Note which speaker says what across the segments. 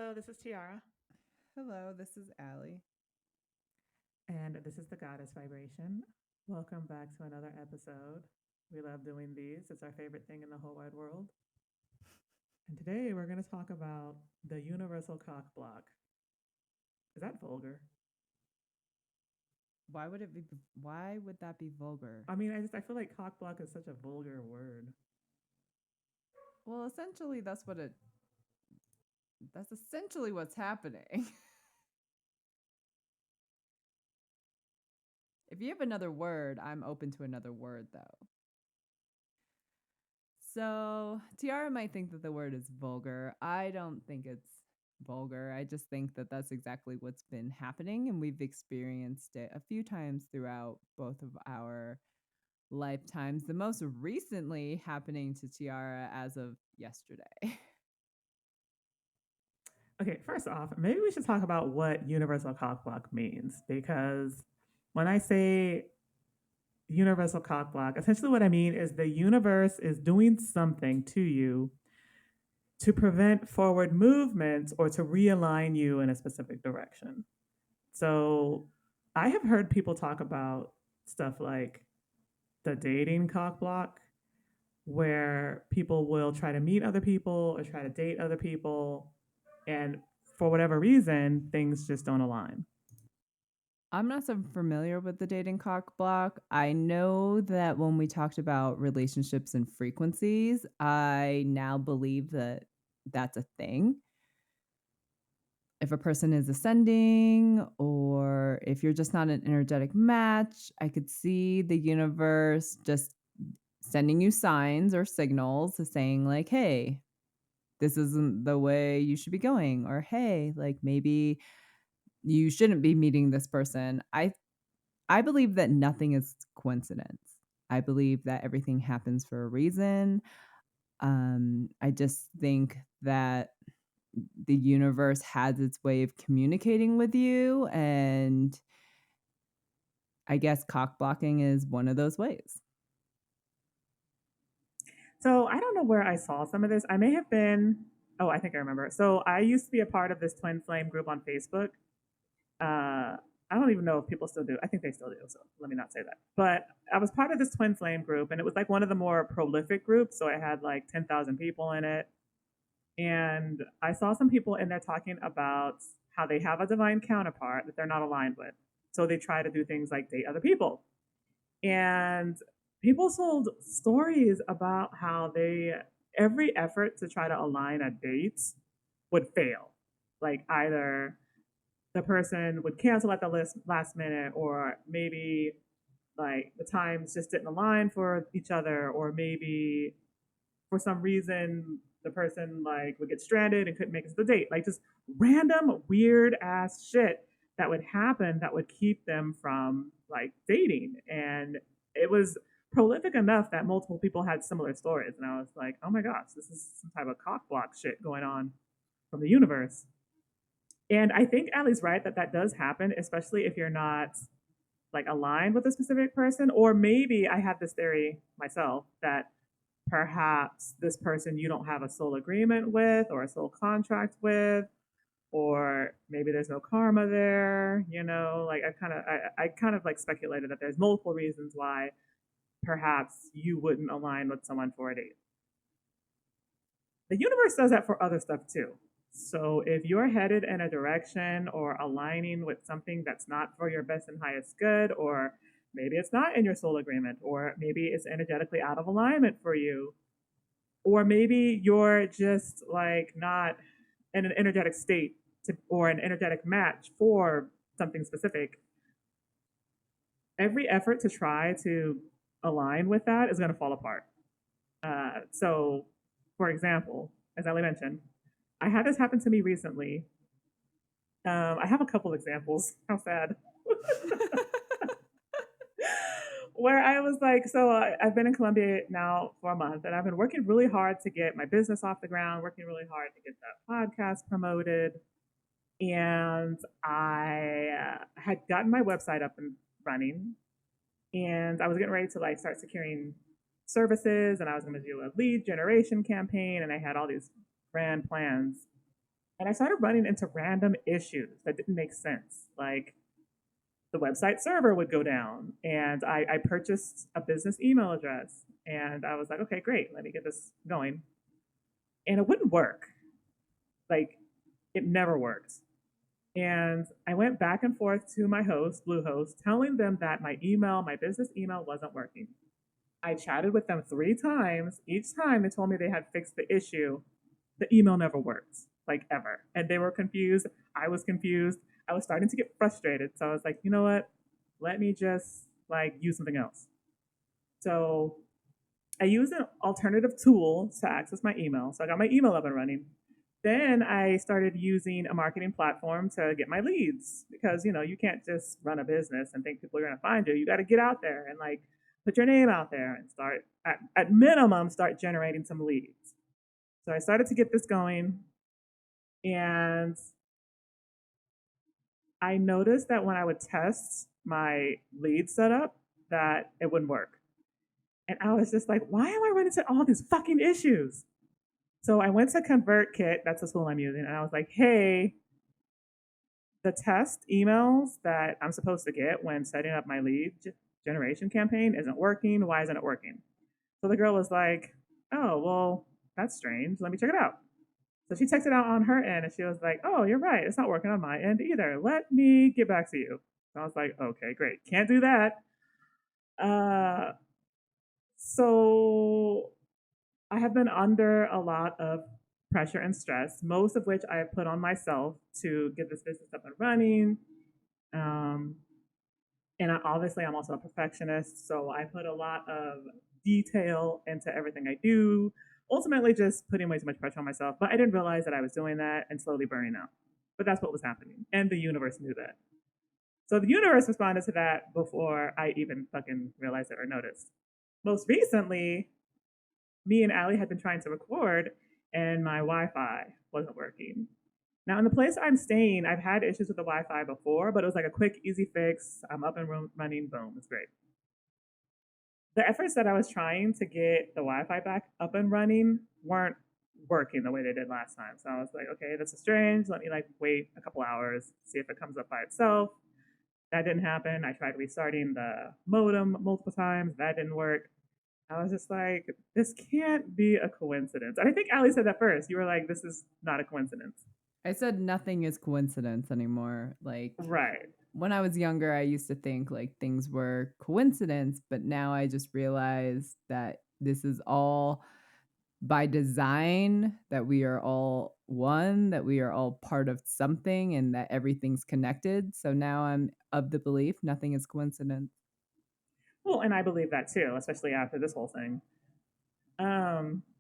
Speaker 1: Hello, this is Tiara,
Speaker 2: Hello, this is Allie.
Speaker 1: and this is the Goddess Vibration. Welcome back to another episode. We love doing these, it's our favorite thing in the whole wide world. And today we're going to talk about the Universal Cockblock. Is that vulgar?
Speaker 2: Why would it be? Why would that be vulgar?
Speaker 1: I feel like cockblock is such a vulgar word.
Speaker 2: Well, essentially, That's essentially what's happening. If you have another word, I'm open to another word, though. So Tiara might think that the word is vulgar. I don't think it's vulgar. I just think that that's exactly what's been happening, and we've experienced it a few times throughout both of our lifetimes. The most recently happening to Tiara as of yesterday.
Speaker 1: Okay, first off, maybe we should talk about what Universal Cockblock means because when I say Universal Cockblock, essentially what I mean is the universe is doing something to you to prevent forward movement or to realign you in a specific direction. So I have heard people talk about stuff like the dating cock block, where people will try to meet other people or try to date other people, and for whatever reason, things just don't align.
Speaker 2: I'm not so familiar with the dating cock block. I know that when we talked about relationships and frequencies, I now believe that that's a thing. If a person is ascending or if you're just not an energetic match, I could see the universe just sending you signs or signals saying, like, hey, this isn't the way you should be going, or hey, like maybe you shouldn't be meeting this person. I believe that nothing is coincidence. I believe that everything happens for a reason. I just think that the universe has its way of communicating with you, and I guess cock blocking is one of those ways.
Speaker 1: So I don't know where I saw some of this. I may have been, oh, I think I remember. So I used to be a part of this twin flame group on Facebook. I don't even know if people still do. I think they still do. So let me not say that. But I was part of this twin flame group, and it was like one of the more prolific groups. So I had like 10,000 people in it. And I saw some people in there talking about how they have a divine counterpart that they're not aligned with. So they try to do things like date other people. And people told stories about how every effort to try to align a date would fail. Like either the person would cancel at the last minute, or maybe like the times just didn't align for each other, or maybe for some reason the person like would get stranded and couldn't make it to the date. Like just random weird ass shit that would happen that would keep them from like dating. And it was prolific enough that multiple people had similar stories. And I was like, oh my gosh, this is some type of cock block shit going on from the universe. And I think Allie's right that that does happen, especially if you're not like aligned with a specific person. Or maybe I have this theory myself that perhaps this person you don't have a soul agreement with or a soul contract with, or maybe there's no karma there. Like I kind of like speculated that there's multiple reasons why perhaps you wouldn't align with someone for a date. The universe does that for other stuff too. So if you're headed in a direction or aligning with something that's not for your best and highest good, or maybe it's not in your soul agreement, or maybe it's energetically out of alignment for you, or maybe you're just like not in an energetic state or an energetic match for something specific, every effort to try to align with that is going to fall apart. So, for example, as Ali mentioned, I had this happen to me recently. I have a couple examples. How sad. Where I was like, I've been in Colombia now for a month, and I've been working really hard to get my business off the ground, working really hard to get that podcast promoted. And I had gotten my website up and running, and I was getting ready to like start securing services, and I was going to do a lead generation campaign, and I had all these grand plans. And I started running into random issues that didn't make sense. Like the website server would go down, and I purchased a business email address, and I was like, okay, great, let me get this going. And it wouldn't work. Like it never worked. And I went back and forth to my host, Bluehost, telling them that my business email wasn't working. I chatted with them 3 times. Each time they told me they had fixed the issue. The email never worked, like ever. And they were confused. I was confused. I was starting to get frustrated. So I was like, you know what? Let me just like use something else. So I used an alternative tool to access my email. So I got my email up and running. Then I started using a marketing platform to get my leads because, you can't just run a business and think people are going to find you. You got to get out there and like put your name out there and start at minimum, start generating some leads. So I started to get this going, and I noticed that when I would test my lead setup, that it wouldn't work. And I was just like, why am I running into all these fucking issues? So I went to ConvertKit, that's the tool I'm using, and I was like, hey, the test emails that I'm supposed to get when setting up my lead generation campaign isn't working. Why isn't it working? So the girl was like, oh, well, that's strange. Let me check it out. So she checked it out on her end, and she was like, oh, you're right. It's not working on my end either. Let me get back to you. So I was like, okay, great. Can't do that. Uh, so I have been under a lot of pressure and stress, most of which I have put on myself to get this business up and running. Um, and obviously, I'm also a perfectionist, so I put a lot of detail into everything I do. Ultimately, just putting way too much pressure on myself. But I didn't realize that I was doing that and slowly burning out. But that's what was happening, and the universe knew that. So the universe responded to that before I even fucking realized it or noticed. Most recently, me and Allie had been trying to record, and my Wi-Fi wasn't working. Now, in the place I'm staying, I've had issues with the Wi-Fi before, but it was like a quick, easy fix. I'm up and running. Boom, it's great. The efforts that I was trying to get the Wi-Fi back up and running weren't working the way they did last time. So I was like, okay, this is strange. Let me like wait a couple hours, see if it comes up by itself. That didn't happen. I tried restarting the modem multiple times. That didn't work. I was just like, this can't be a coincidence. And I think Ali said that first. You were like, this is not a coincidence.
Speaker 2: I said nothing is coincidence anymore. Like
Speaker 1: Right.
Speaker 2: when I was younger, I used to think like things were coincidence, but now I just realize that this is all by design, that we are all one, that we are all part of something, and that everything's connected. So now I'm of the belief nothing is coincidence.
Speaker 1: Well, and I believe that too, especially after this whole thing.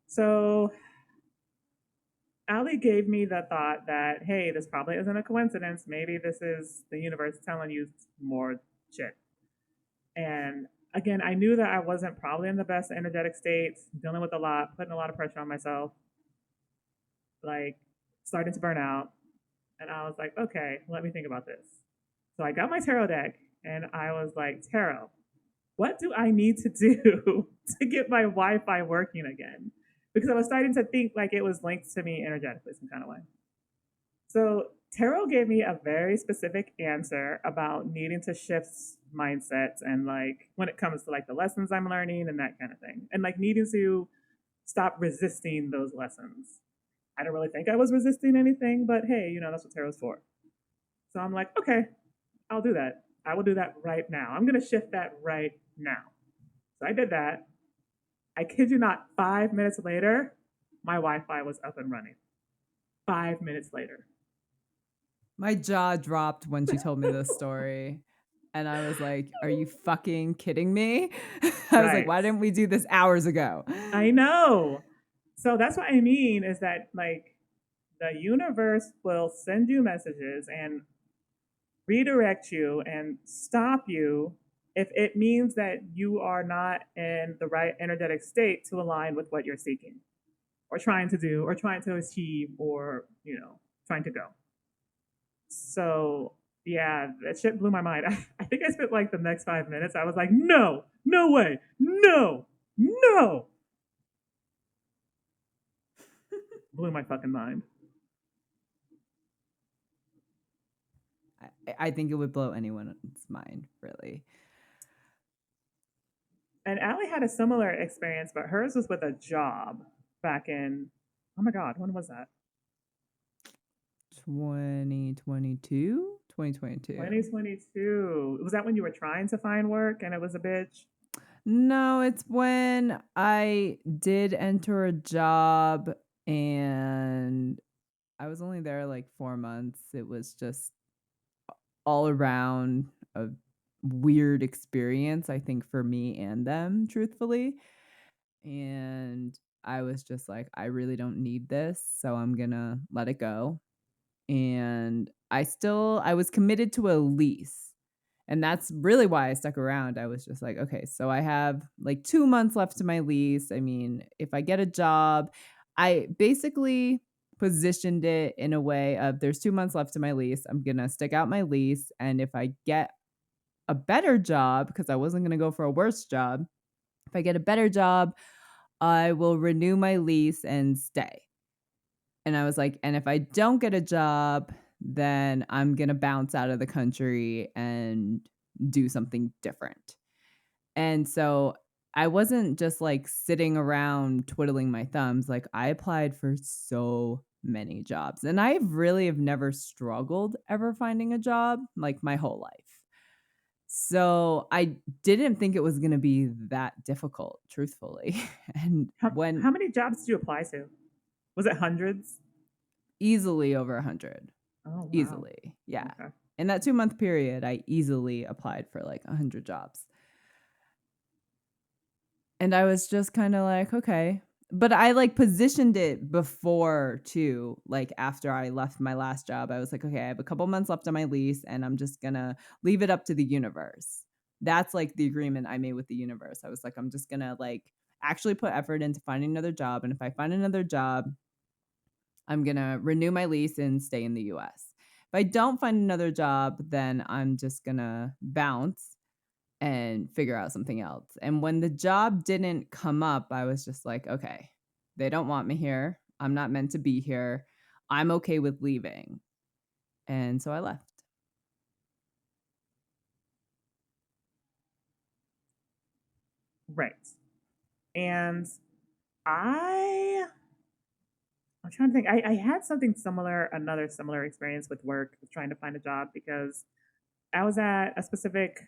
Speaker 1: So Ali gave me the thought that, hey, this probably isn't a coincidence. Maybe this is the universe telling you more shit. And again, I knew that I wasn't probably in the best energetic state, dealing with a lot, putting a lot of pressure on myself, like starting to burn out. And I was like, okay, let me think about this. So I got my tarot deck and I was like, tarot, what do I need to do to get my Wi Fi working again? Because I was starting to think like it was linked to me energetically, some kind of way. So tarot gave me a very specific answer about needing to shift mindsets and like when it comes to like the lessons I'm learning and that kind of thing. And like needing to stop resisting those lessons. I don't really think I was resisting anything, but hey, that's what tarot's for. So I'm like, okay, I'll do that. I will do that right now. I'm going to shift that right now. So I did that. I kid you not, 5 minutes later, my Wi Fi was up and running. 5 minutes later.
Speaker 2: My jaw dropped when she told me this story. And I was like, are you fucking kidding me? I was like,
Speaker 1: Right.
Speaker 2: why didn't we do this hours ago?
Speaker 1: I know. So that's what I mean is that, like, the universe will send you messages and redirect you and stop you if it means that you are not in the right energetic state to align with what you're seeking or trying to do or trying to achieve or, trying to go. So, yeah, that shit blew my mind. I think I spent like the next 5 minutes. I was like, no, no way, no, no. Blew my fucking mind.
Speaker 2: I think it would blow anyone's mind, really.
Speaker 1: And Allie had a similar experience, but hers was with a job back in, oh my God, when was that?
Speaker 2: 2022? 2022.
Speaker 1: 2022. Was that when you were trying to find work and it was a bitch?
Speaker 2: No, it's when I did enter a job and I was only there like 4 months. It was just all around a weird experience, I think, for me and them, truthfully. And I was just like, I really don't need this, so I'm gonna let it go. And I was committed to a lease. And that's really why I stuck around. I was just like, okay, so I have like 2 months left to my lease. I mean, if I get a job, I basically positioned it in a way of there's 2 months left to my lease. I'm going to stick out my lease, and if I get a better job, because I wasn't going to go for a worse job, if I get a better job, I will renew my lease and stay. And I was like, and if I don't get a job, then I'm going to bounce out of the country and do something different. And so I wasn't just like sitting around twiddling my thumbs. Like, I applied for so many jobs, and I really have never struggled ever finding a job like my whole life. So I didn't think it was going to be that difficult, truthfully. And
Speaker 1: How many jobs did you apply to? Was it hundreds?
Speaker 2: easily over 100.
Speaker 1: Oh, wow.
Speaker 2: Easily. Yeah.
Speaker 1: Okay.
Speaker 2: In that 2-month period, I easily applied for like 100 jobs. And I was just kind of like, okay. But I like positioned it before too. Like, after I left my last job, I was like, okay, I have a couple months left on my lease and I'm just going to leave it up to the universe. That's like the agreement I made with the universe. I was like, I'm just going to like actually put effort into finding another job. And if I find another job, I'm going to renew my lease and stay in the US. If I don't find another job, then I'm just going to bounce and figure out something else. And when the job didn't come up, I was just like, okay, they don't want me here. I'm not meant to be here. I'm okay with leaving. And so I left.
Speaker 1: Right. And I I'm trying to think. I had something similar, another similar experience with work, with trying to find a job because I was at a specific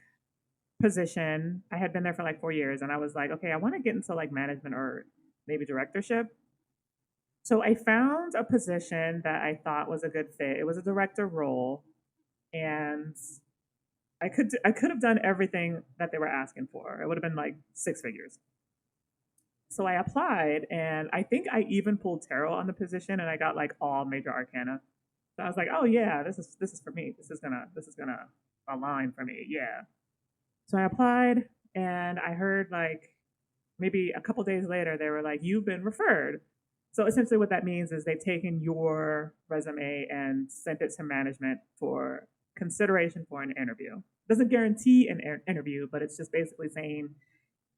Speaker 1: position. I had been there for like 4 years and I was like, okay, I want to get into like management or maybe directorship. So I found a position that I thought was a good fit. It was a director role and I could have done everything that they were asking for. It would have been like six figures. So I applied and I think I even pulled tarot on the position and I got like all major arcana. So I was like, oh yeah, this is for me. This is gonna align for me. Yeah. So I applied and I heard like maybe a couple days later they were like, you've been referred. So essentially what that means is they've taken your resume and sent it to management for consideration for an interview. Doesn't guarantee an interview, but it's just basically saying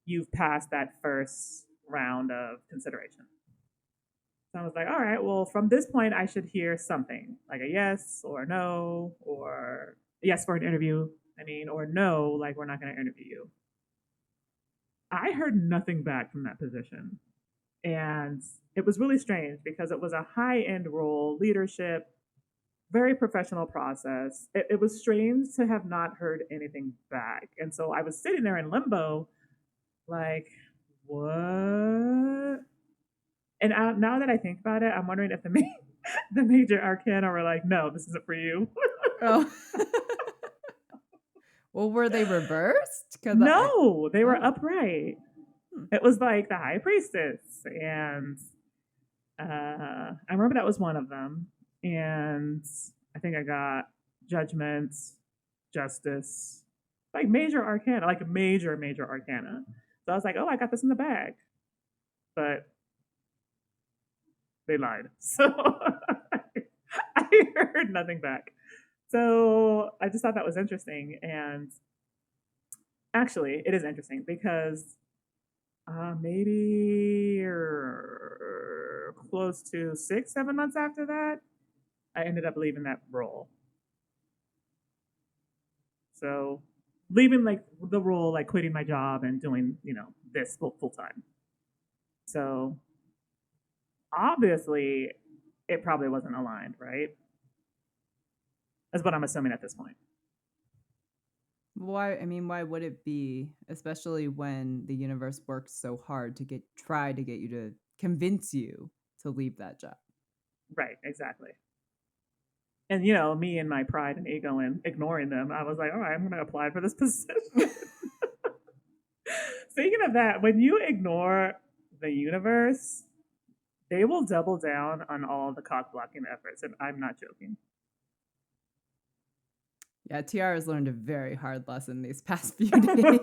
Speaker 1: you've passed that first round of consideration. So I was like, all right, well, from this point, I should hear something like a yes or a no, or yes for an interview. I mean, or no, like we're not going to interview you. I heard nothing back from that position. And it was really strange because it was a high end role, leadership, very professional process. It was strange to have not heard anything back. And so I was sitting there in limbo, like, what? And now that I think about it, I'm wondering if the major arcana were like, no, this isn't for you.
Speaker 2: Oh. Well, were they reversed? Because
Speaker 1: No, they were
Speaker 2: oh.
Speaker 1: upright.
Speaker 2: Hmm.
Speaker 1: It was like the high priestess. And I remember that was one of them. And I think I got judgment, justice, like major arcana, like major arcana. So I was like, oh, I got this in the bag. But they lied. So I heard nothing back. So I just thought that was interesting. And actually, it is interesting because maybe close to 6, 7 months after that, I ended up leaving that role. So leaving like the role, like quitting my job and doing, this full time. So obviously it probably wasn't aligned, right? That's what I'm assuming at this point.
Speaker 2: Why? I mean, why would it be? Especially when the universe works so hard to try to get you to convince you to leave that job.
Speaker 1: Right, exactly. And me and my pride and ego and ignoring them, I was like, all right, I'm gonna apply for this position. Speaking of that, when you ignore the universe, they will double down on all the cock blocking efforts, and I'm not joking.
Speaker 2: Yeah, Tiarra's learned a very hard lesson these past few days.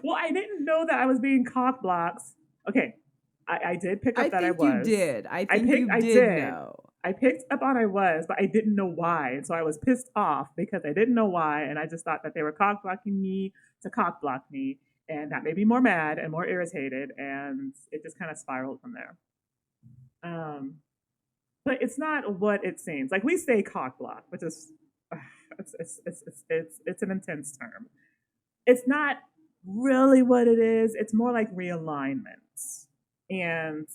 Speaker 1: Well, I didn't know that I was being cock blocked. Okay, I did pick
Speaker 2: I
Speaker 1: up that I
Speaker 2: think you
Speaker 1: was.
Speaker 2: did. I think you
Speaker 1: I
Speaker 2: did
Speaker 1: did.
Speaker 2: know.
Speaker 1: I picked up on I was, but I didn't know why. And so I was pissed off because I didn't know why. And I just thought that they were cock blocking me to cock block me. And that made me more mad and more irritated. And it just kind of spiraled from there. Um, but it's not what it seems. Like we say cock block, which is it's an intense term. It's not really what it is. It's more like realignment. And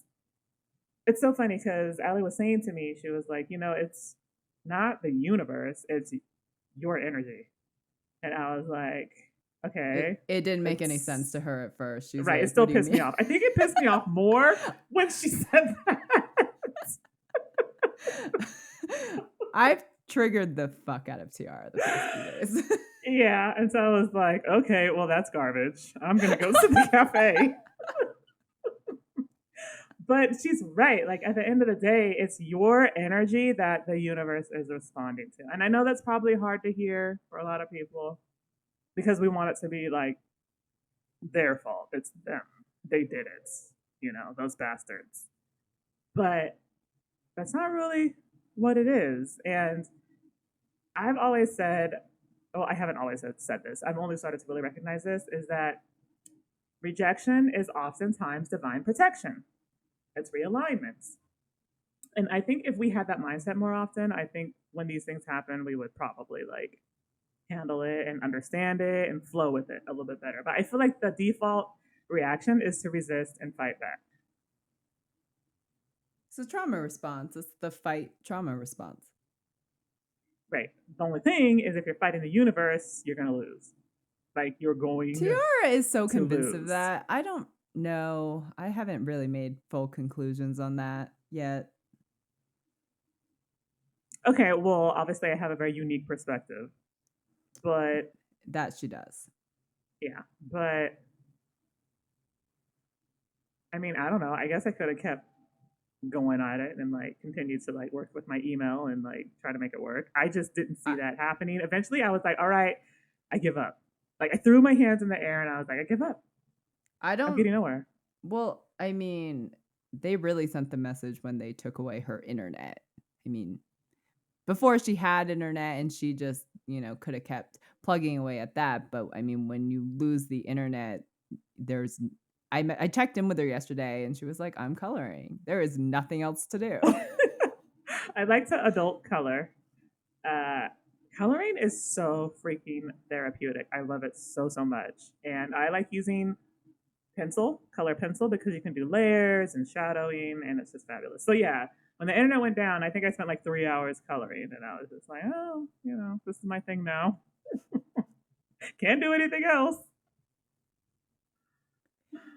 Speaker 1: it's so funny because Allie was saying to me, she was like, it's not the universe, it's your energy. And I was like, okay.
Speaker 2: It didn't make any sense
Speaker 1: It's
Speaker 2: to her at first. She's
Speaker 1: right. It
Speaker 2: like,
Speaker 1: still
Speaker 2: "What do you
Speaker 1: pissed me
Speaker 2: mean?"
Speaker 1: off. I think it pissed me off more when she said that.
Speaker 2: I've triggered the fuck out of Tiarra the past few days.
Speaker 1: Yeah. And so I was like, okay, well, that's garbage. I'm going to go to the cafe. But she's right. Like at the end of the day, it's your energy that the universe is responding to. And I know that's probably hard to hear for a lot of people because we want it to be like their fault. It's them. They did it. Those bastards. But that's not really what it is. And I've always said, well, I haven't always said this. I've only started to really recognize this is that rejection is oftentimes divine protection. It's realignment. And I think if we had that mindset more often, I think when these things happen, we would probably like handle it and understand it and flow with it a little bit better. But I feel like the default reaction is to resist and fight back.
Speaker 2: It's a trauma response. It's the fight trauma response.
Speaker 1: Right. The only thing is if you're fighting the universe, you're going to lose. Like you're going
Speaker 2: Tiarra is so
Speaker 1: to
Speaker 2: convinced of
Speaker 1: lose.
Speaker 2: that. I don't know. I haven't really made full conclusions on that yet.
Speaker 1: Okay, well, obviously I have a very unique perspective. But
Speaker 2: that she does.
Speaker 1: Yeah, but I mean, I don't know. I guess I could have kept going at it and like continued to like work with my email and like try to make it work. I just didn't see that happening. Eventually, I was like, all right, I give up. Like I threw my hands in the air and I was like, I give up. I'm getting nowhere.
Speaker 2: Well, I mean, they really sent the message when they took away her internet. I mean, before she had internet and she just, could have kept plugging away at that. But I mean, when you lose the internet, I checked in with her yesterday and she was like, I'm coloring. There is nothing else to do.
Speaker 1: I like to adult color. Coloring is so freaking therapeutic. I love it so, so much. And I like using color pencil, because you can do layers and shadowing and it's just fabulous. So yeah, when the internet went down, I think I spent like 3 hours coloring and I was just like, oh, this is my thing now. Can't do anything else.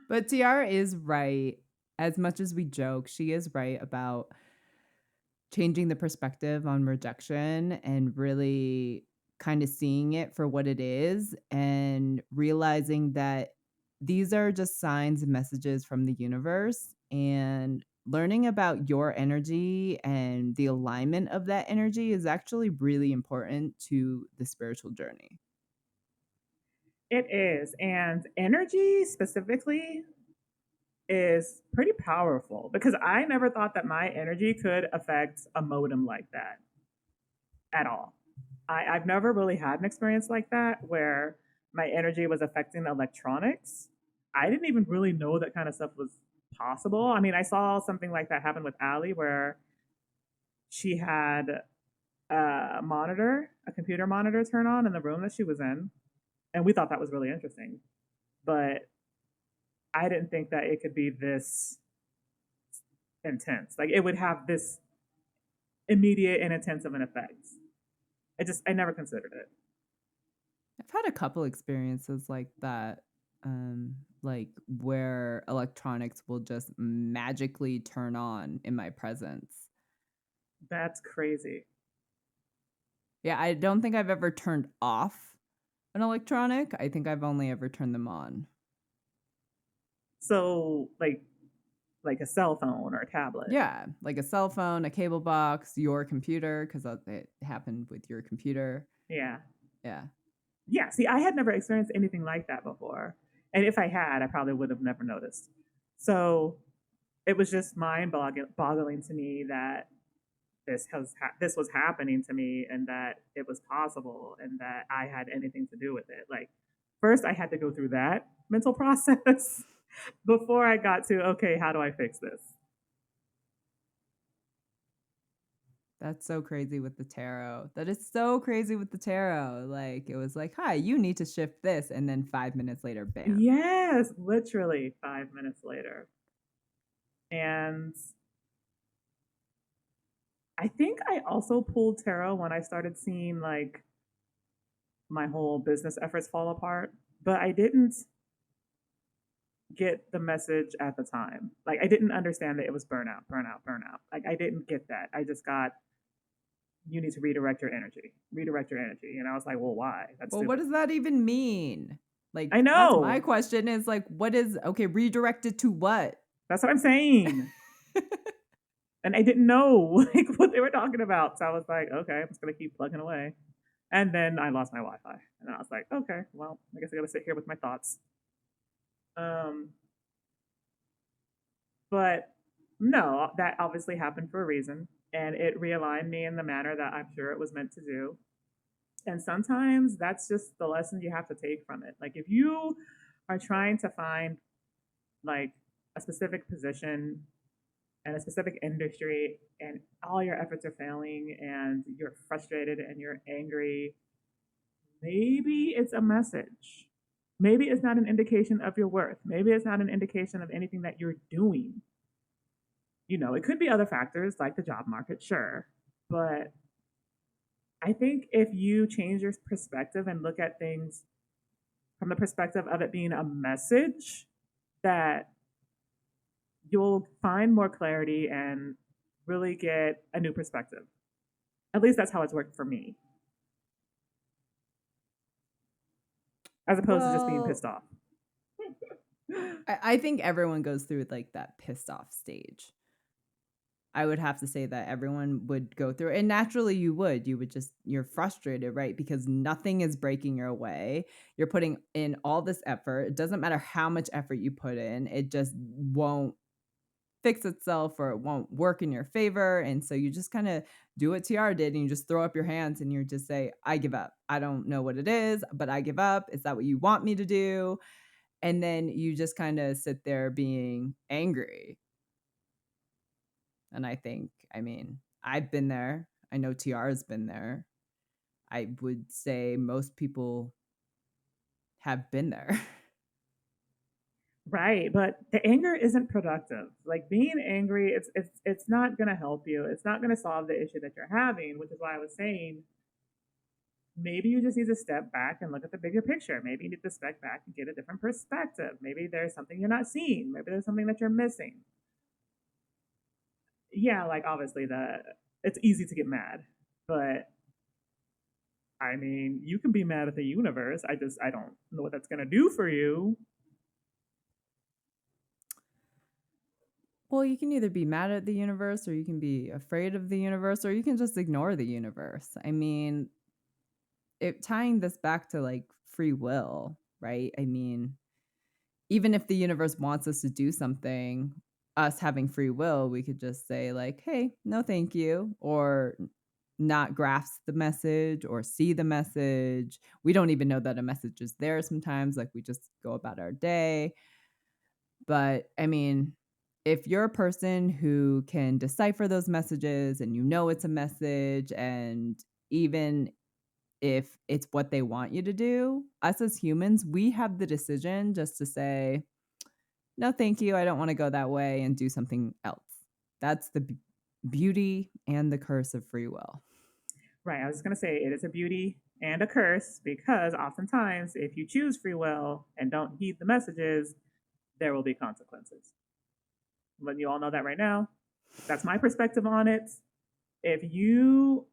Speaker 2: But Tiarra is right. As much as we joke, she is right about changing the perspective on rejection and really kind of seeing it for what it is and realizing that these are just signs and messages from the universe, and learning about your energy and the alignment of that energy is actually really important to the spiritual journey.
Speaker 1: It is. And energy specifically is pretty powerful because I never thought that my energy could affect a modem like that at all. I've never really had an experience like that where my energy was affecting electronics. I didn't even really know that kind of stuff was possible. I mean, I saw something like that happen with Allie where she had a computer monitor turn on in the room that she was in. And we thought that was really interesting. But I didn't think that it could be this intense. Like it would have this immediate and intense of an effect. I never considered it.
Speaker 2: I've had a couple experiences like that, like where electronics will just magically turn on in my presence.
Speaker 1: That's crazy.
Speaker 2: Yeah, I don't think I've ever turned off an electronic. I think I've only ever turned them on.
Speaker 1: So like a cell phone or a tablet.
Speaker 2: Yeah, like a cell phone, a cable box, your computer, because it happened with your computer.
Speaker 1: Yeah.
Speaker 2: Yeah.
Speaker 1: Yeah. See, I had never experienced anything like that before. And if I had, I probably would have never noticed. So it was just mind boggling to me that this was happening to me and that it was possible and that I had anything to do with it. Like first I had to go through that mental process before I got to okay, how do I fix this?
Speaker 2: That's so crazy with the tarot. That is so crazy with the tarot. Like it was like, "Hi, you need to shift this," and then 5 minutes later, bam.
Speaker 1: Yes, literally 5 minutes later. And I think I also pulled tarot when I started seeing like my whole business efforts fall apart, but I didn't get the message at the time. Like I didn't understand that it was burnout, burnout, burnout. Like I didn't get that. I just got you need to redirect your energy, redirect your energy. And I was like, well, why? That's
Speaker 2: Well, what
Speaker 1: stupid.
Speaker 2: does that even mean?
Speaker 1: I
Speaker 2: Like that's my
Speaker 1: know.
Speaker 2: question is like what is okay, redirected to what?
Speaker 1: That's what I'm saying. And I didn't know like what they were talking about. So I was like, okay, I'm just gonna keep plugging away. And then I lost my Wi-Fi, and I was like, okay, well, I guess I gotta sit here with my thoughts. Um, but no, that obviously happened for a reason, and it realigned me in the manner that I'm sure it was meant to do. And sometimes that's just the lesson you have to take from it. Like if you are trying to find like a specific position and a specific industry and all your efforts are failing and you're frustrated and you're angry, maybe it's a message. Maybe it's not an indication of your worth. Maybe it's not an indication of anything that you're doing. You know, it could be other factors like the job market, sure. But I think if you change your perspective and look at things from the perspective of it being a message, that you'll find more clarity and really get a new perspective. At least that's how it's worked for me, as opposed to just being
Speaker 2: Well,
Speaker 1: pissed off.
Speaker 2: I think everyone goes through like that pissed off stage. I would have to say that everyone would go through it, and naturally you would. You would just you're frustrated, right? Because nothing is breaking your way. You're putting in all this effort. It doesn't matter how much effort you put in, it just won't fix itself or it won't work in your favor. And so you just kind of do what Tiara did and you just throw up your hands and you just say, I give up. I don't know what it is, but I give up. Is that what you want me to do? And then you just kind of sit there being angry. And I think, I mean, I've been there. I know Tiara's been there. I would say most people have been there.
Speaker 1: Right, but the anger isn't productive. Like being angry, it's not going to help you. It's not going to solve the issue that you're having, which is why I was saying maybe you just need to step back and look at the bigger picture. Maybe you need to step back and get a different perspective. Maybe there's something you're not seeing. Maybe there's something that you're missing. Yeah, like obviously the it's easy to get mad, but I mean, you can be mad at the universe. I don't know what that's going to do for you.
Speaker 2: Well, you can either be mad at the universe or you can be afraid of the universe or you can just ignore the universe. I mean, tying this back to like free will, right? I mean, even if the universe wants us to do something, us having free will, we could just say like, "Hey, no thank you," or not grasp the message or see the message. We don't even know that a message is there sometimes, like we just go about our day. But I mean, if you're a person who can decipher those messages and you know it's a message, and even if it's what they want you to do, us as humans, we have the decision just to say, "No, thank you. I don't wanna go that way," and do something else. That's the beauty and the curse of free will.
Speaker 1: Right. I was just going to say it is a beauty and a curse because oftentimes, if you choose free will and don't heed the messages, there will be consequences. Letting you all know that right now. That's my perspective on it. If you,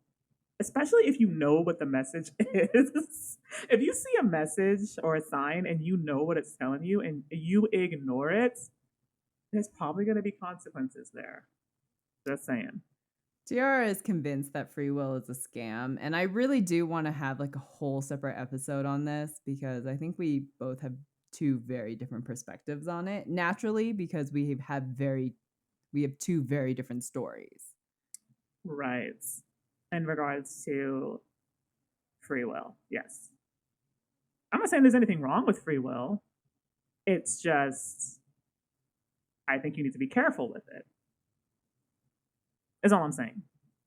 Speaker 1: especially if you know what the message is, if you see a message or a sign and you know what it's telling you and you ignore it, there's probably going to be consequences there. Just saying.
Speaker 2: Tiara is convinced that free will is a scam, and I really do wanna have, like, a whole separate episode on this because I think we both have 2 very different perspectives on it, naturally, because we have 2 very different stories.
Speaker 1: Right. In regards to free will, yes. I'm not saying there's anything wrong with free will. It's just, I think you need to be careful with it, is all I'm saying.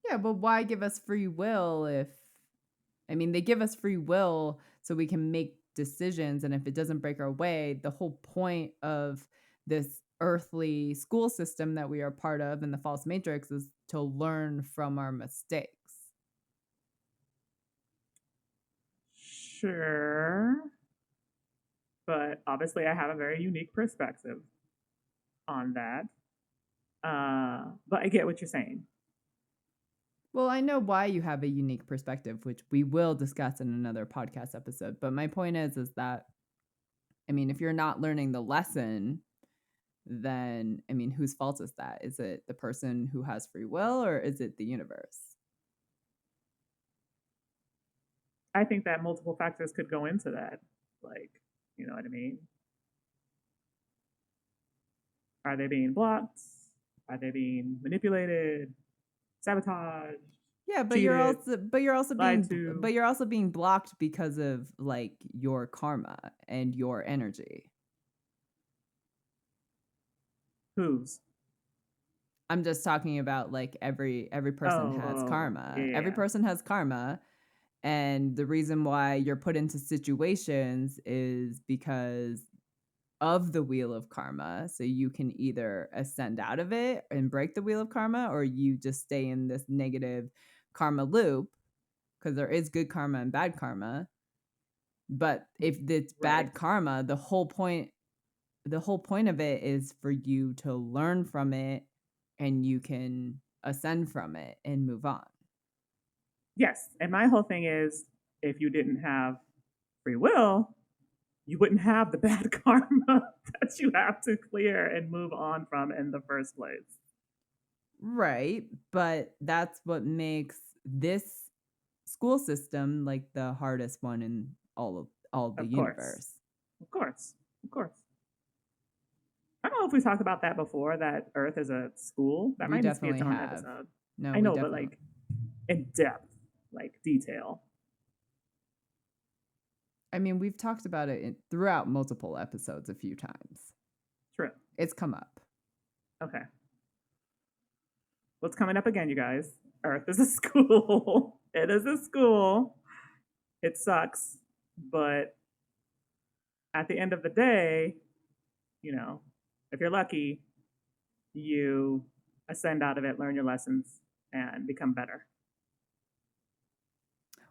Speaker 2: Yeah, but why give us free will if I mean, they give us free will so we can make decisions, and if it doesn't break our way, the whole point of this earthly school system that we are part of in the false matrix is to learn from our mistakes.
Speaker 1: Sure. But obviously, I have a very unique perspective on that. But I get what you're saying.
Speaker 2: Well, I know why you have a unique perspective, which we will discuss in another podcast episode. But my point is that I mean, if you're not learning the lesson, then I mean, whose fault is that? Is it the person who has free will or is it the universe?
Speaker 1: I think that multiple factors could go into that. Like, you know what I mean? Are they being blocked? Are they being manipulated, sabotaged,
Speaker 2: Yeah,
Speaker 1: cheated, lied to?
Speaker 2: but you're also being blocked because of like your karma and your energy.
Speaker 1: Whose?
Speaker 2: I'm just talking about like every
Speaker 1: Oh,
Speaker 2: person has
Speaker 1: yeah,
Speaker 2: karma.
Speaker 1: yeah,
Speaker 2: Every
Speaker 1: yeah.
Speaker 2: person has karma, and the reason why you're put into situations is because of the wheel of karma. So you can either ascend out of it and break the wheel of karma, or you just stay in this negative karma loop because there is good karma and bad karma. But if it's
Speaker 1: Right.
Speaker 2: bad karma, the whole point of it is for you to learn from it and you can ascend from it and move on.
Speaker 1: Yes. And my whole thing is if you didn't have free will, you wouldn't have the bad karma that you have to clear and move on from in the first place.
Speaker 2: Right, but that's what makes this school system like the hardest one in all of the
Speaker 1: Of course.
Speaker 2: universe.
Speaker 1: Of course. Of course. I don't know if we talked about that before, that Earth is a school. That
Speaker 2: We
Speaker 1: might need to be its
Speaker 2: definitely
Speaker 1: own
Speaker 2: have.
Speaker 1: episode.
Speaker 2: No,
Speaker 1: I
Speaker 2: we
Speaker 1: know, but
Speaker 2: definitely
Speaker 1: like in depth, like detail.
Speaker 2: I mean, we've talked about it throughout multiple episodes a few times.
Speaker 1: True.
Speaker 2: It's come up.
Speaker 1: Okay. What's coming up again, you guys? Earth is a school. It is a school. It sucks. But at the end of the day, you know, if you're lucky, you ascend out of it, learn your lessons, and become better.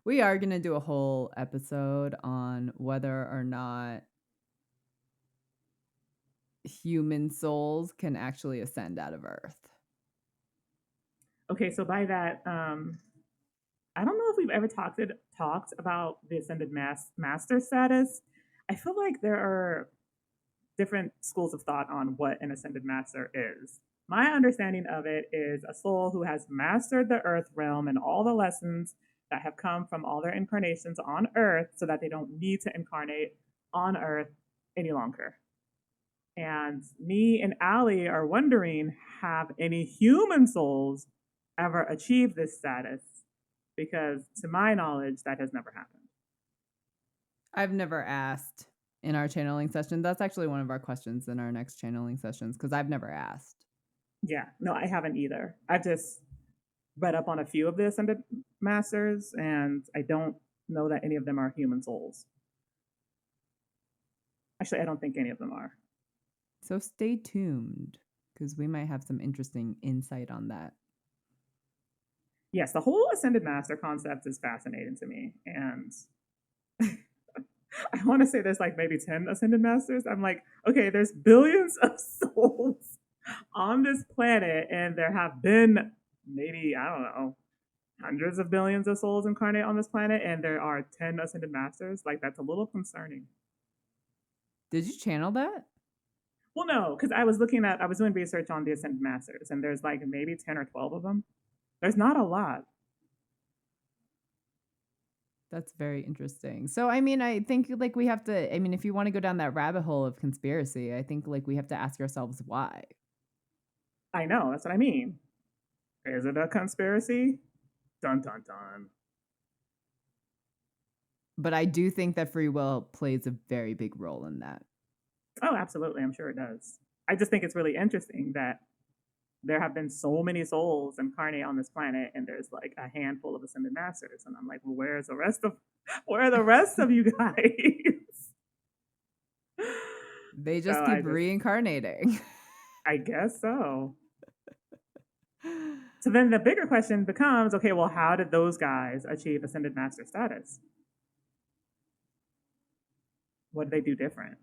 Speaker 2: We are going to do a whole episode on whether or not human souls can actually ascend out of Earth.
Speaker 1: Okay, so by that, I don't know if we've ever talked about the ascended master status. I feel like there are different schools of thought on what an ascended master is. My understanding of it is a soul who has mastered the earth realm and all the lessons that have come from all their incarnations on earth so that they don't need to incarnate on earth any longer. And me and Allie are wondering, have any human souls ever achieved this status? Because to my knowledge, that has never happened.
Speaker 2: I've never asked. in our channeling session? That's actually one of our questions in our next channeling sessions because I've never asked.
Speaker 1: Yeah, no, I haven't either. I've just read up on a few of the ascended masters, and I don't know that any of them are human souls. Actually, I don't think any of them are.
Speaker 2: So stay tuned because we might have some interesting insight on that.
Speaker 1: Yes, the whole ascended master concept is fascinating to me, and I want to say there's like maybe 10 ascended masters. I'm like, okay, there's billions of souls on this planet, and there have been maybe, I don't know, hundreds of billions of souls incarnate on this planet, and there are 10 ascended masters. Like, that's a little concerning.
Speaker 2: Did you channel that?
Speaker 1: Well, no, because I was doing research on the ascended masters, and there's like maybe 10 or 12 of them. There's not a lot.
Speaker 2: That's very interesting. So, I mean, I think like we have to, I mean, if you want to go down that rabbit hole of conspiracy, I think like we have to ask ourselves why.
Speaker 1: I know, that's what I mean. Is it a conspiracy? Dun dun dun.
Speaker 2: But I do think that free will plays a very big role in that.
Speaker 1: Oh, absolutely. I'm sure it does. I just think it's really interesting that there have been so many souls incarnate on this planet, and there's like a handful of ascended masters. And I'm like, well, where are the rest of you guys?
Speaker 2: They
Speaker 1: So
Speaker 2: just keep reincarnating.
Speaker 1: I guess so. So then the bigger question becomes, okay, well, how did those guys achieve ascended master status? What did they do different?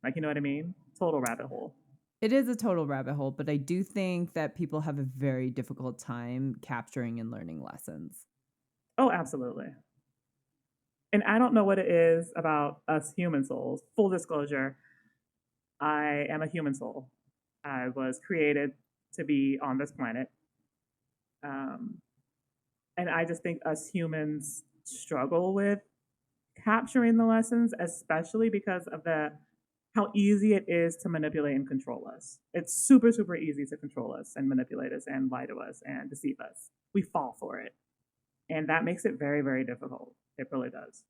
Speaker 1: Like, you know what I mean? Total rabbit hole.
Speaker 2: It is a total rabbit hole, but I do think that people have a very difficult time capturing and learning lessons.
Speaker 1: Oh, absolutely. And I don't know what it is about us human souls. Full disclosure, I am a human soul. I was created to be on this planet. Um, and I just think us humans struggle with capturing the lessons, especially because of the how easy it is to manipulate and control us. It's super, super easy to control us and manipulate us and lie to us and deceive us. We fall for it. And that makes it very, very difficult. It really does.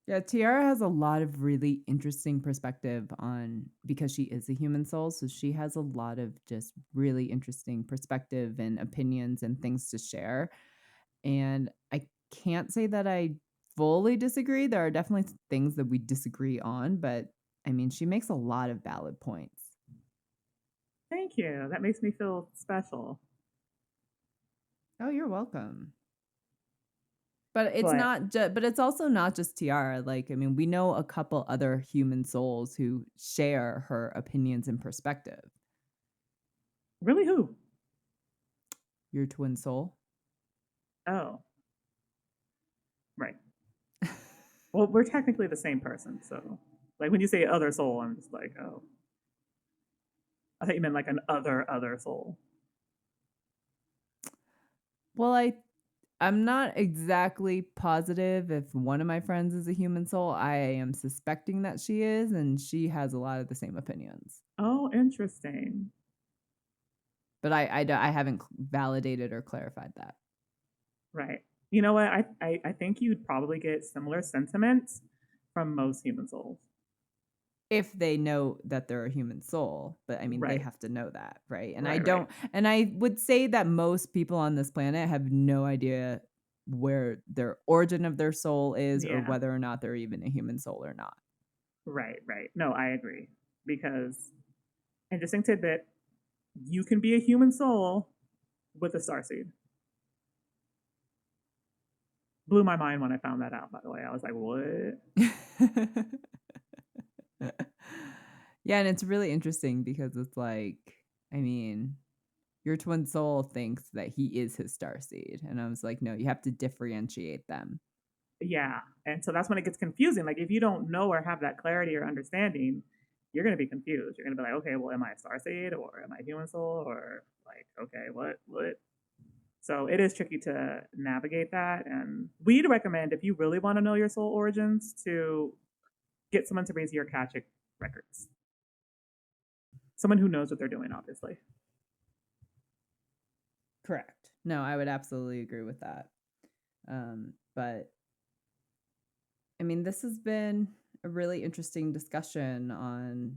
Speaker 2: Yeah, Tiara has a lot of really interesting perspective on because she is a human soul. So she has a lot of just really interesting perspective and opinions and things to share. And I can't say that I fully disagree. There are definitely things that we disagree on, but I mean, she makes a lot of valid points.
Speaker 1: Thank you. That makes me feel special.
Speaker 2: Oh, you're welcome. But it's
Speaker 1: But
Speaker 2: not but it's also not just Tiara. Like, I mean, we know a couple other human souls who share her opinions and perspective.
Speaker 1: really, who?
Speaker 2: Your twin soul.
Speaker 1: Oh, right. Well, we're technically the same person. So, like, when you say other soul, I'm just like, oh, I thought you meant like an other soul.
Speaker 2: Well, I'm not exactly positive if one of my friends is a human soul. I am suspecting that she is, and she has a lot of the same opinions.
Speaker 1: Oh, interesting.
Speaker 2: But I haven't validated or clarified that.
Speaker 1: Right. You know what? I think you'd probably get similar sentiments from most human souls.
Speaker 2: If they know that they're a human soul, but I mean, they
Speaker 1: Right.
Speaker 2: have to know that, right? And I
Speaker 1: Right. Right.
Speaker 2: don't, and I would say that most people on this planet have no idea where their origin of their soul is or
Speaker 1: Yeah.
Speaker 2: whether or not they're even a human soul or not.
Speaker 1: Right. Right. No, I agree. Because, interesting tidbit, you can be a human soul with a starseed. Blew my mind when I found that out, by the way. I was like, what?
Speaker 2: Yeah, and it's really interesting because it's like, I mean, your twin soul thinks that he is his star seed. And I was like, no, you have to differentiate them.
Speaker 1: Yeah. And so that's when it gets confusing. Like, if you don't know or have that clarity or understanding, you're going to be confused. You're going to be like, okay, well, am I a starseed or am I a human soul? Or like, okay, what? So it is tricky to navigate that. And we'd recommend, if you really want to know your soul origins, to get someone to raise your Akashic records. Someone who knows what they're doing, obviously.
Speaker 2: Correct. No, I would absolutely agree with that. But I mean, this has been a really interesting discussion on,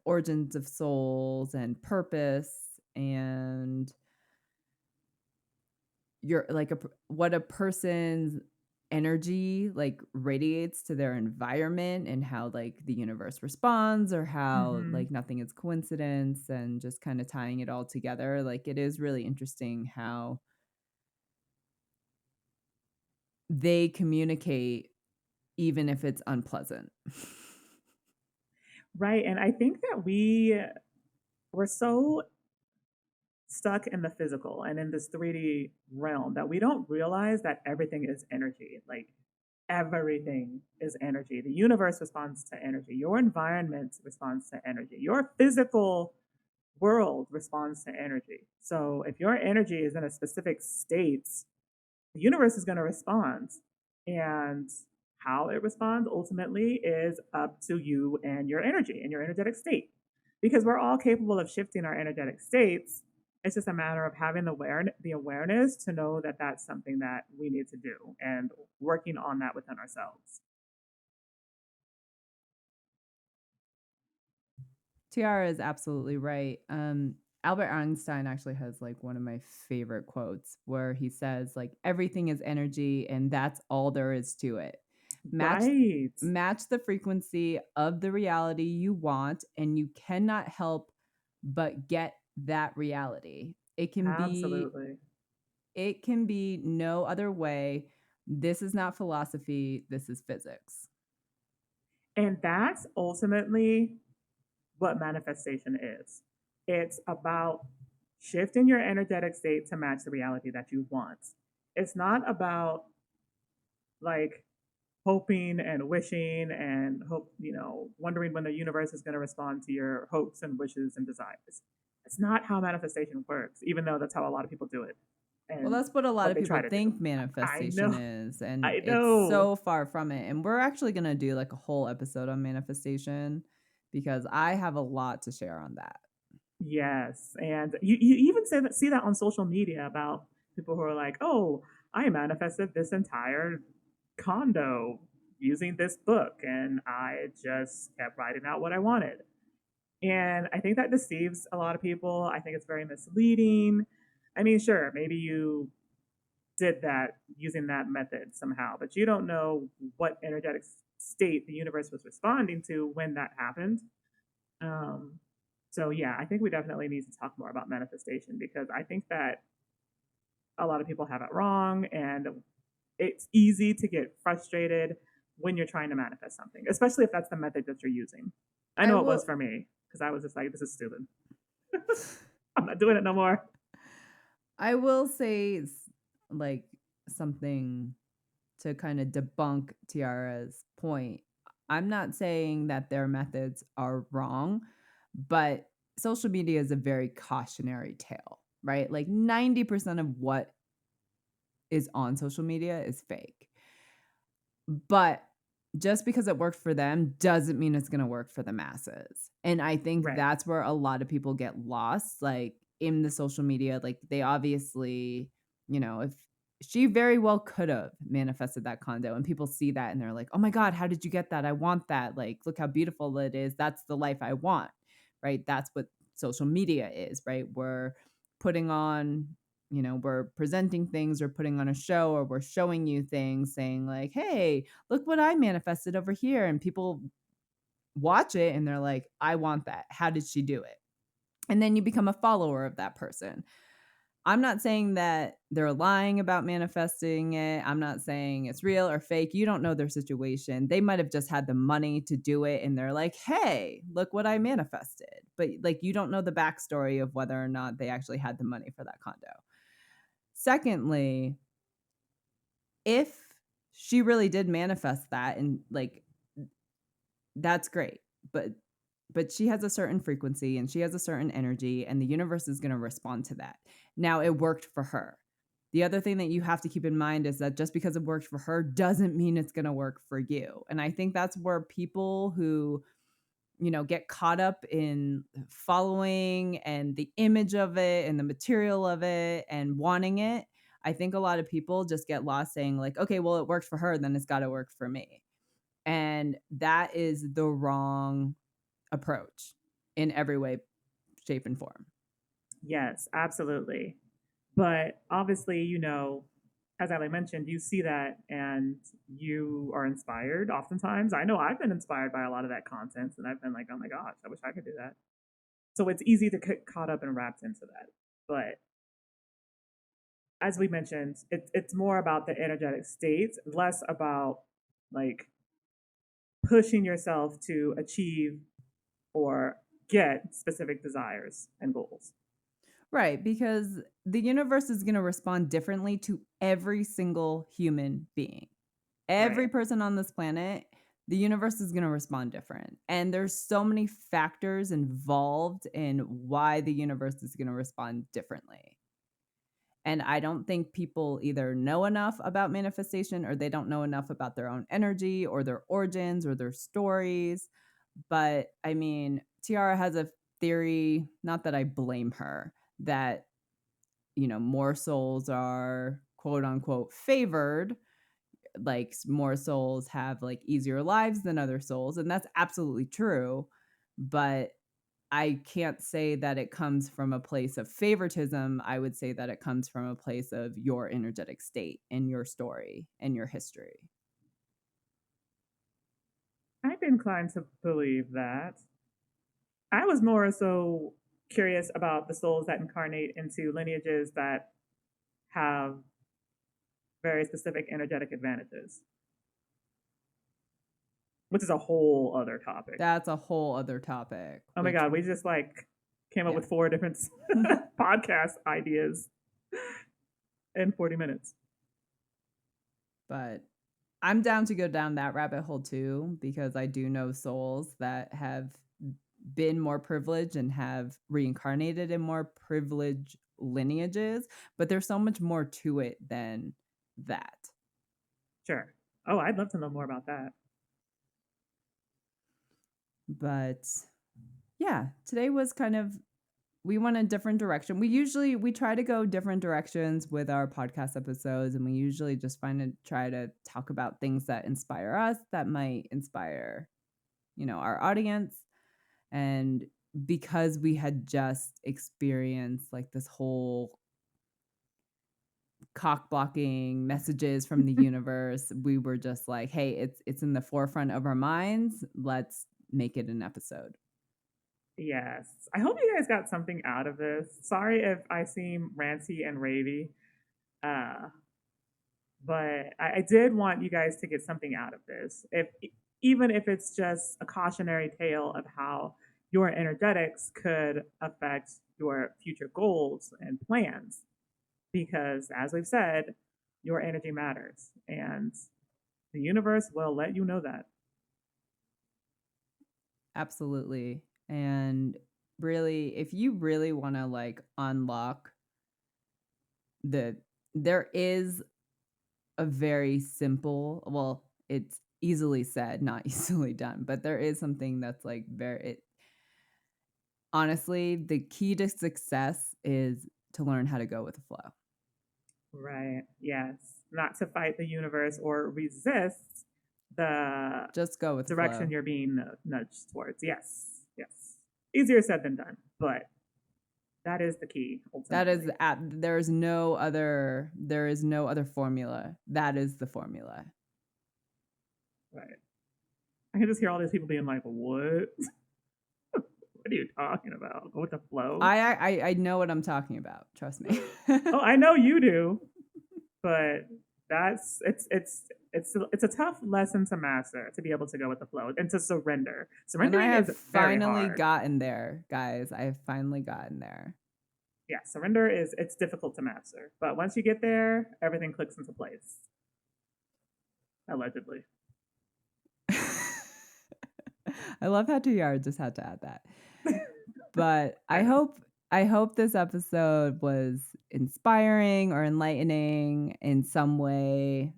Speaker 2: origins of souls and purpose and your like what a person's energy like radiates to their environment and how like the universe responds or how
Speaker 1: Hmm.
Speaker 2: like nothing is coincidence and just kind of tying it all together. Like it is really interesting how they communicate even if it's unpleasant.
Speaker 1: Right. And I think that we're so stuck in the physical and in this 3D realm that we don't realize that everything is energy. Like everything is energy. The universe responds to energy. Your environment responds to energy. Your physical world responds to energy. So if your energy is in a specific state, the universe is going to respond. And how it responds ultimately is up to you and your energy and your energetic state. Because we're all capable of shifting our energetic states. It's just a matter of having the awareness to know that that's something that we need to do and working on that within ourselves.
Speaker 2: Tiara is absolutely right. Albert Einstein actually has like one of my favorite quotes where he says like everything is energy and that's all there is to it. Match
Speaker 1: Right.
Speaker 2: match the frequency of the reality you want and you cannot help but get that reality.
Speaker 1: Absolutely.
Speaker 2: It can be no other way. This is not philosophy, this is physics.
Speaker 1: And that's ultimately what manifestation is. It's about shifting your energetic state to match the reality that you want. It's not about like hoping and wishing and wondering when the universe is going to respond to your hopes and wishes and desires. It's not how manifestation works, even though that's how a lot of people do it
Speaker 2: Well,
Speaker 1: and
Speaker 2: that's what a lot
Speaker 1: what
Speaker 2: of
Speaker 1: they
Speaker 2: people
Speaker 1: try to do.
Speaker 2: think
Speaker 1: I
Speaker 2: manifestation
Speaker 1: know,
Speaker 2: is, and
Speaker 1: I
Speaker 2: it's
Speaker 1: know.
Speaker 2: so far from it. And we're actually going to do like a whole episode on manifestation because I have a lot to share on that.
Speaker 1: Yes, and you even see that on social media about people who are like, "Oh, I manifested this entire condo using this book, and I just kept writing out what I wanted." And I think that deceives a lot of people. I think it's very misleading. I mean, sure, maybe you did that using that method somehow, but you don't know what energetic state the universe was responding to when that happened. Um, so yeah, I think we definitely need to talk more about manifestation because I think that a lot of people have it wrong and it's easy to get frustrated when you're trying to manifest something, especially if that's the method that you're using. I
Speaker 2: I
Speaker 1: know it
Speaker 2: will
Speaker 1: was for me because I was just like, this is stupid. I'm not doing it no more.
Speaker 2: I will say like something to kind of debunk Tiara's point. I'm not saying that their methods are wrong, but social media is a very cautionary tale, right? Like 90% of what is on social media is fake. But just because it worked for them doesn't mean it's gonna work for the masses. And I think
Speaker 1: Right.
Speaker 2: that's where a lot of people get lost, like, in the social media, like, they obviously, if she very well could have manifested that condo, and people see that and they're like, "Oh my god, how did you get that? I want that. Like, look how beautiful it is. That's the life I want." Right? That's what social media is, right? Putting on we're presenting things or putting on a show or we're showing you things saying like, "Hey, look what I manifested over here." And people watch it and they're like, "I want that. How did she do it?" And then you become a follower of that person. I'm not saying that they're lying about manifesting it. I'm not saying it's real or fake. You don't know their situation. They might have just had the money to do it and they're like, "Hey, look what I manifested." But like you don't know the backstory of whether or not they actually had the money for that condo. Secondly, if she really did manifest that and like that's great. But she has a certain frequency and she has a certain energy and the universe is going to respond to that. Now it worked for her. The other thing that you have to keep in mind is that just because it worked for her doesn't mean it's going to work for you. And I think that's where people who get caught up in following and the image of it and the material of it and wanting it. I think a lot of people just get lost saying like, okay, well, it worked for her, then it's got to work for me. And that is the wrong approach in every way, shape, and form.
Speaker 1: Yes, absolutely. But obviously, as Ali mentioned, you see that and you are inspired oftentimes. I know I've been inspired by a lot of that content and I've been like, oh my gosh, I wish I could do that. So it's easy to get caught up and wrapped into that. But as we mentioned, it's more about the energetic state, less about like pushing yourself to achieve or get specific desires and goals.
Speaker 2: Right, because the universe is going to respond differently to every single human being. Every
Speaker 1: Right.
Speaker 2: person on this planet, the universe is going to respond different. And there's so many factors involved in why the universe is going to respond differently. And I don't think people either know enough about manifestation or they don't know enough about their own energy or their origins or their stories. But I mean, Tiara has a theory, not that I blame her, that, more souls are quote unquote favored, like more souls have like easier lives than other souls. And that's absolutely true. But I can't say that it comes from a place of favoritism. I would say that it comes from a place of your energetic state and your story and your history.
Speaker 1: I'd be inclined to believe that. I was more so curious about the souls that incarnate into lineages that have very specific energetic advantages, which is a whole other topic.
Speaker 2: That's a whole other topic,
Speaker 1: Oh my
Speaker 2: which,
Speaker 1: God, we just like came up
Speaker 2: yeah.
Speaker 1: with 4 different podcast ideas in 40 minutes.
Speaker 2: But I'm down to go down that rabbit hole too, because I do know souls that have been more privileged and have reincarnated in more privileged lineages, but there's so much more to it than that.
Speaker 1: Sure. Oh, I'd love to know more about that.
Speaker 2: But yeah, today was kind of, we went a different direction. We try to go different directions with our podcast episodes, and we usually just try to talk about things that inspire us, that might inspire, our audience. And because we had just experienced like this whole cock blocking messages from the universe, we were just like, hey, it's in the forefront of our minds. Let's make it an episode.
Speaker 1: Yes. I hope you guys got something out of this. Sorry if I seem ranty and ravey. Uh, but I did want you guys to get something out of this. If even if it's just a cautionary tale of how your energetics could affect your future goals and plans. Because as we've said, your energy matters. And the universe will let you know that.
Speaker 2: Absolutely. And really, if you really want to like unlock the, there is a very simple, well, it's easily said, not easily done, but there is something that's like honestly, the key to success is to learn how to go with the flow.
Speaker 1: Right. Yes. Not to fight the universe or resist the
Speaker 2: Just go with the
Speaker 1: direction
Speaker 2: flow.
Speaker 1: you're being nudged towards. Yes. Yes. Easier said than done, but that is the key
Speaker 2: That is
Speaker 1: ultimately.
Speaker 2: there is no other formula. That is the formula.
Speaker 1: Right. I can just hear all these people being like, "What? What are you talking about? Go with the flow."
Speaker 2: I know what I'm talking about. Trust me.
Speaker 1: Oh, I know you do, but that's it's a tough lesson to master to be able to go with the flow and to surrender.
Speaker 2: And I
Speaker 1: Surrendering
Speaker 2: have
Speaker 1: is very
Speaker 2: finally
Speaker 1: hard.
Speaker 2: gotten there, guys. I have finally gotten there.
Speaker 1: Yeah, surrender is it's difficult to master, but once you get there, everything clicks into place. Allegedly.
Speaker 2: I love how Tiarra just had to add that. But
Speaker 1: I know.
Speaker 2: I hope this episode was inspiring or enlightening in some way.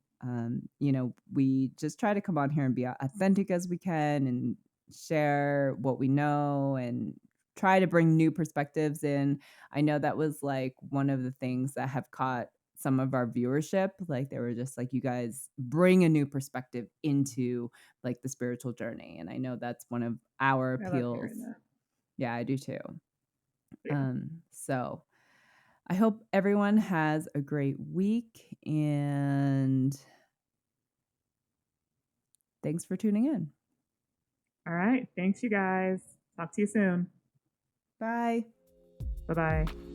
Speaker 2: We just try to come on here and be authentic as we can and share what we know and try to bring new perspectives in. I know that was like one of the things that have caught some of our viewership. Like they were just like, you guys bring a new perspective into like the spiritual journey. And I know that's one of our
Speaker 1: I love
Speaker 2: appeals.
Speaker 1: hearing that.
Speaker 2: Yeah, I do too.
Speaker 1: Yeah.
Speaker 2: So I hope everyone has a great week and thanks for tuning in.
Speaker 1: All right. Thanks, you guys. Talk to you soon.
Speaker 2: Bye.
Speaker 1: Bye bye.